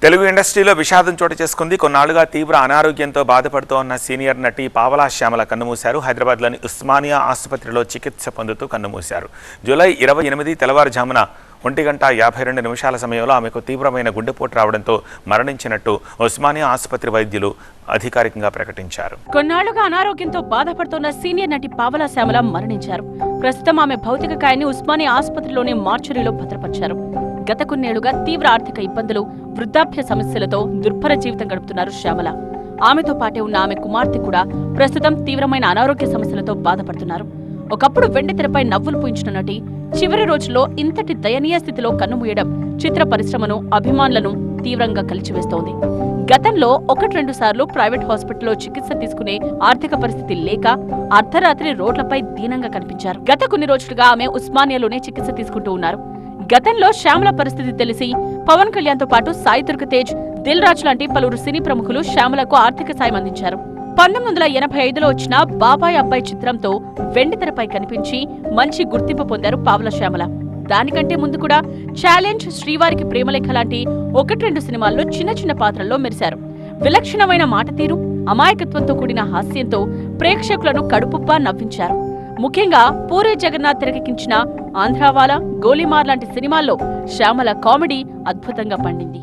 తెలుగు ఇండస్ట్రీలో విషాదం చోటు చేసుకుంది. కొన్నాళ్లుగా తీవ్ర అనారోగ్యంతో బాధపడుతోన్న సీనియర్ నటి పావలా శ్యామల కన్నుమూశారు. హైదరాబాద్లోని ఉస్మానియా ఆసుపత్రిలో చికిత్స పొందుతూ కన్నుమూశారు. జూలై 28 తెల్లవారుజామున 1:52 సమయంలో ఆమెకు తీవ్రమైన గుండెపోటు రావడంతో మరణించినట్టు ఉస్మానియా ఆసుపత్రి వైద్యులు అధికారికంగా ప్రకటించారు. కొన్నాళ్లుగా అనారోగ్యంతో బాధపడుతున్న సీనియర్ నటి పావలా శ్యామల మరణించారు. ప్రస్తుతం ఆమె భౌతిక కాయాన్ని ఉస్మానియా ఆసుపత్రిలోని మార్చురీలో భద్రపరిచారు. గత కొన్నేళ్లుగా తీవ్ర ఆర్థిక ఇబ్బందులు, వృద్ధాప్య సమస్యలతో దుర్భర జీవితం గడుపుతున్నారు శ్యామల. ఆమెతో పాటే ఉన్న ఆమె కుమార్తె కూడా ప్రస్తుతం తీవ్రమైన అనారోగ్య సమస్యలతో బాధపడుతున్నారు. ఒకప్పుడు వెండితెరపై నవ్వులు పూయించిన నటి చివరి రోజుల్లో ఇంతటి దయనీయ స్థితిలో కన్నుమూయడం చిత్ర పరిశ్రమను, అభిమానులను తీవ్రంగా కలిచివేస్తోంది. గతంలో 1-2 సార్లు ప్రైవేట్ హాస్పిటల్లో చికిత్స తీసుకునే ఆర్థిక పరిస్థితి లేక అర్ధరాత్రి రోడ్లపై దీనంగా కనిపించారు. గత కొన్ని రోజులుగా ఆమె ఉస్మానియాలోనే చికిత్స తీసుకుంటూ ఉన్నారు. గతంలో శ్యామల పరిస్థితి తెలిసి పవన్ కళ్యాణ్ తో పాటు సాయి దుర్గ తేజ్, దిల్ రాజు లాంటి పలువురు సినీ ప్రముఖులు శ్యామలకు ఆర్థిక సాయం అందించారు. 1985లో వచ్చిన బాబాయ్ అబ్బాయి చిత్రంతో వెండితెరపై కనిపించి మంచి గుర్తింపు పొందారు పావలా శ్యామల. దానికంటే ముందు కూడా ఛాలెంజ్, శ్రీవారికి ప్రేమలేఖ లాంటి 1-2 సినిమాల్లో చిన్న చిన్న పాత్రల్లో మెరిశారు. విలక్షణమైన మాట తీరు, అమాయకత్వంతో కూడిన హాస్యంతో ప్రేక్షకులను కడుపుబ్బా నవ్వించారు. ముఖ్యంగా పూరి జగన్నాథ్ తెరకెక్కించిన ఆంధ్రావాలా, గోలీమార్ లాంటి సినిమాల్లో శ్యామల కామెడీ అద్భుతంగా పండింది.